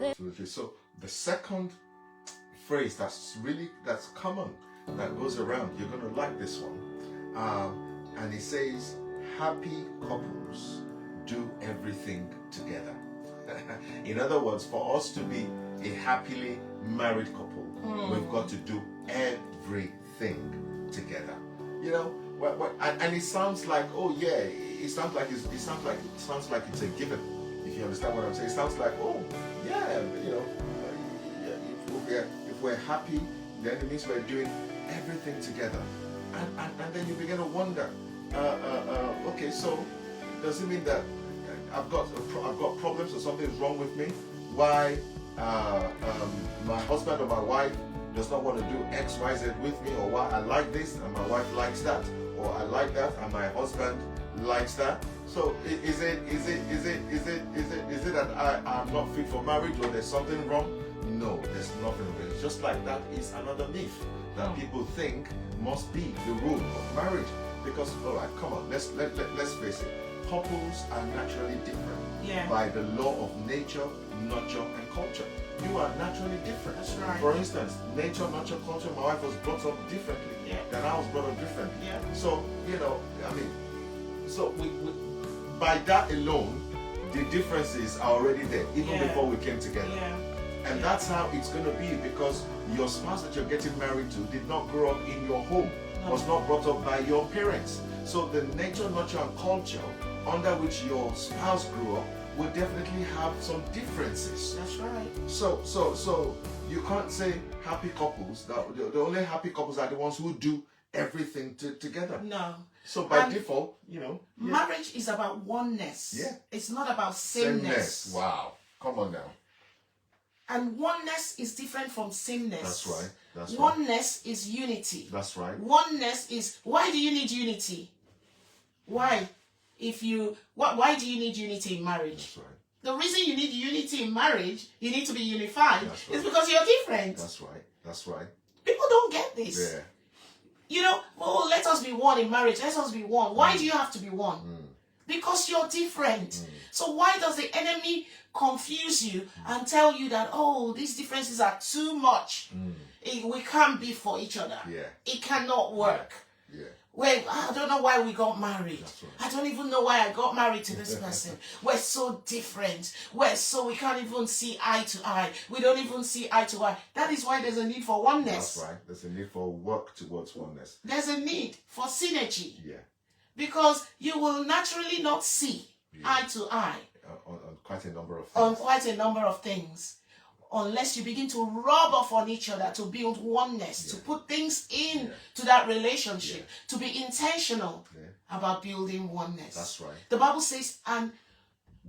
Absolutely. So the second phrase that's common, that goes around, you're going to like this one, and it says, happy couples do everything together. In other words, for us to be a happily married couple, we've got to do everything together. You know, and it sounds like, oh yeah, it sounds like it's a given. If you understand what I'm saying, it sounds like, oh yeah, you know, if we're happy, then it means we're doing everything together. And then you begin to wonder, okay, so does it mean that I've got problems or something is wrong with me? Why my husband or my wife does not want to do X, Y, Z with me, or why I like this and my wife likes that, or I like that and my husband likes that? So is it that I'm not fit for marriage, or there's something wrong? No, there's nothing wrong. It's just like that is another myth that people think must be the rule of marriage. Because, all right, come on, let's face it. Couples are naturally different by the law of nature, nurture, and culture. You are naturally different. That's right. For instance, nature, nurture, culture, my wife was brought up differently than I was brought up differently. So, you know, I mean, so we by that alone, the differences are already there, even before we came together. And that's how it's going to be, because your spouse that you're getting married to did not grow up in your home, was not brought up by your parents. So the nature, nurture, and culture under which your spouse grew up will definitely have some differences. That's right. So you can't say happy couples. The only happy couples are the ones who do everything together. No. So by default, you know, marriage is about oneness. Yeah. It's not about sameness. Wow. Come on now. And oneness is different from sameness. That's right. That's right. Oneness is unity. That's right. Oneness is, why do you need unity? Why? Why do you need unity in marriage? That's right. The reason you need unity in marriage, you need to be unified, right. is because you're different. That's right. That's right. People don't get this. Yeah. You know, oh, let us be one in marriage. Let us be one. Why do you have to be one? Because you're different. So why does the enemy confuse you and tell you that, oh, these differences are too much? We can't be for each other. Yeah. It cannot work. Yeah. Wait, I don't know why we got married. Right. I don't even know why I got married to this person. We're so different. We can't even see eye to eye. We don't even see eye to eye. That is why there's a need for oneness. That's right. There's a need for work towards oneness. There's a need for synergy. Yeah. Because you will naturally not see eye to eye. On quite a number of things. On quite a number of things. Unless you begin to rub off on each other to build oneness, to put things in to that relationship, to be intentional about building oneness. That's right. The Bible says, and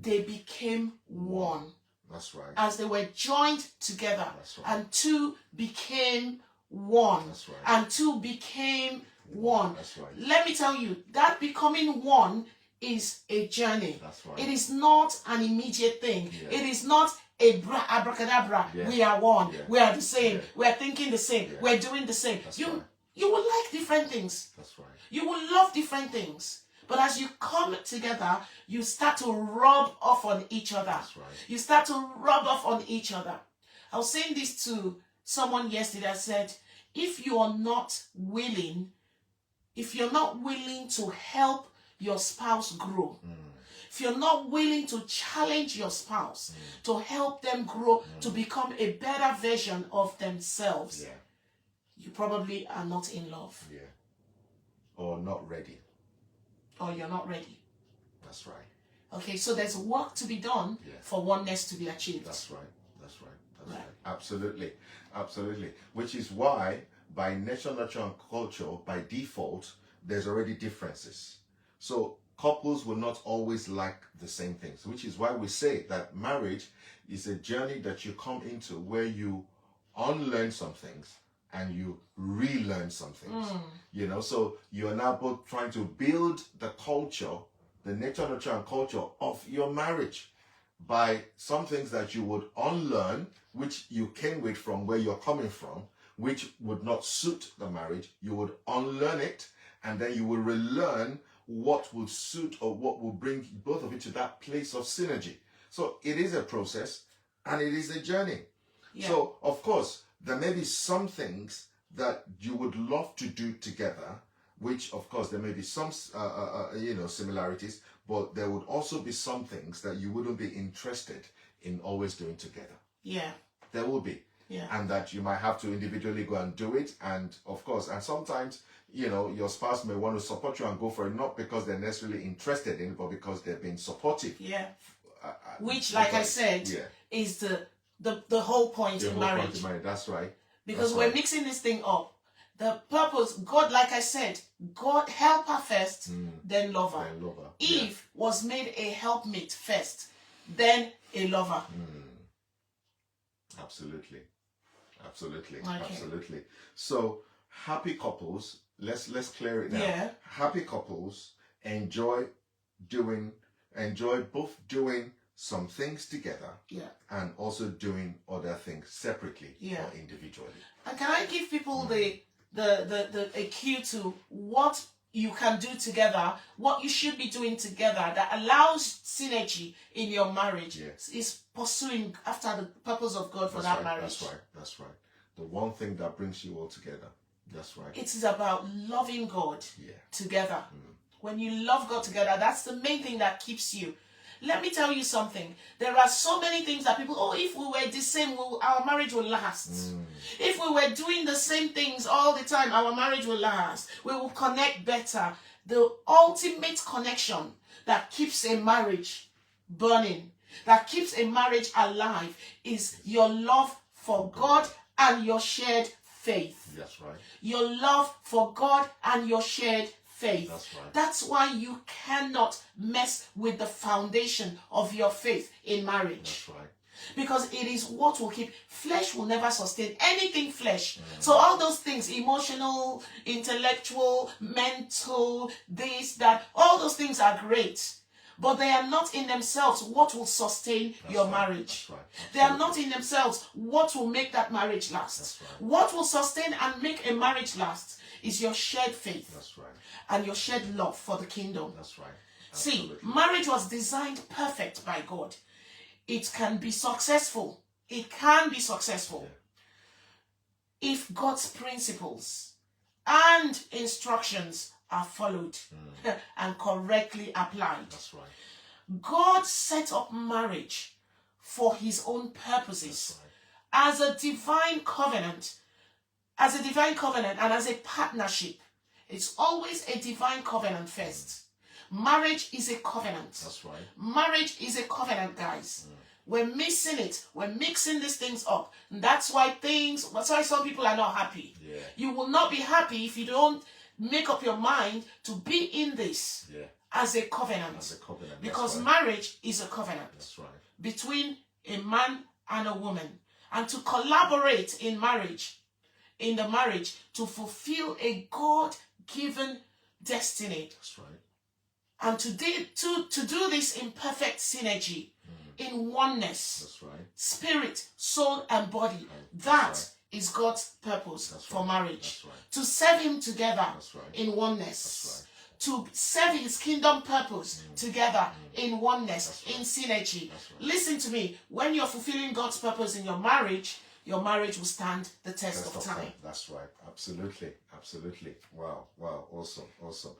they became one. That's right. As they were joined together. That's right. And two became one. That's right. And two became one. That's right. Let me tell you, that becoming one is a journey. That's right. It is not an immediate thing. It is not abracadabra. We are one. We are the same. We are thinking the same. We are doing the same. You will like different things. That's right. You will love different things. But as you come together, you start to rub off on each other. That's right. You start to rub off on each other. I was saying this to someone yesterday. I said, if you are not willing to help your spouse grow, if you're not willing to challenge your spouse, to help them grow, to become a better version of themselves, you probably are not in love. Yeah. Or not ready. Or you're not ready. That's right. Okay, so there's work to be done for oneness to be achieved. That's right. That's right. That's right. Absolutely. Absolutely. Which is why, by nature, nurture, and culture, by default, there's already differences. So couples will not always like the same things, which is why we say that marriage is a journey that you come into where you unlearn some things and you relearn some things. You know, so you are now both trying to build the culture, the nature, nurture, and culture of your marriage by some things that you would unlearn, which you came with from where you're coming from, which would not suit the marriage. You would unlearn it, and then you will relearn what will suit or what will bring both of you to that place of synergy. So it is a process. And it is a journey. Yeah. So, of course, there may be some things that you would love to do together, which, of course, there may be some, similarities, but there would also be some things that you wouldn't be interested in always doing together. Yeah. There will be. Yeah. And that you might have to individually go and do it. And, of course, and sometimes, your spouse may want to support you and go for it, not because they're necessarily interested in it, but because they're being supportive. Yeah. Which, like I said, is the whole point in marriage. That's right. Because we're mixing this thing up. The purpose, God, like I said, God help her first, then love her. Eve was made a helpmate first, then a lover. Absolutely. Okay. Absolutely. So happy couples, let's clear it now. Yeah. Happy couples enjoy both doing some things together, and also doing other things separately or individually. And can I give people a cue to what you can do together, what you should be doing together that allows synergy in your marriage? Is pursuing after the purpose of God for that marriage. That's right. The one thing that brings you all together. That's right. It is about loving God together. When you love God together, that's the main thing that keeps you. Let me tell you something. There are so many things that people, if we were the same, our marriage will last. If we were doing the same things all the time, our marriage will last. We will connect better. The ultimate connection that keeps a marriage burning, that keeps a marriage alive, is your love for God and your shared faith. That's right. Your love for God and your shared faith. That's right. That's why you cannot mess with the foundation of your faith in marriage. That's right. Because it is what will keep. Flesh will never sustain anything flesh. So all those things, emotional, intellectual, mental, this, that, all those things are great. But they are not in themselves what will sustain your marriage. That's right. They are not in themselves what will make that marriage last. That's right. What will sustain and make a marriage last is your shared faith. That's right. And your shared love for the kingdom. That's right. Absolutely. See, marriage was designed perfect by God. It can be successful. It can be successful if God's principles and instructions are followed and correctly applied. That's right. God set up marriage for his own purposes as a divine covenant, and as a partnership. It's always a divine covenant first. Marriage is a covenant. That's right. Marriage is a covenant, guys. We're missing it. We're mixing these things up. And that's why some people are not happy. You will not be happy if you don't make up your mind to be in this as a covenant. Because marriage is a covenant. That's right. Between a man and a woman. And to collaborate in the marriage, to fulfill a God-given destiny. That's right. And to do this in perfect synergy, in oneness. That's right. Spirit, soul, and body. That is God's purpose for marriage. That's right. To serve him together in oneness. That's right. To serve his kingdom purpose together in oneness, in synergy. Listen to me. When you're fulfilling God's purpose in your marriage will stand the test of time. That's right. Absolutely. Wow. Awesome.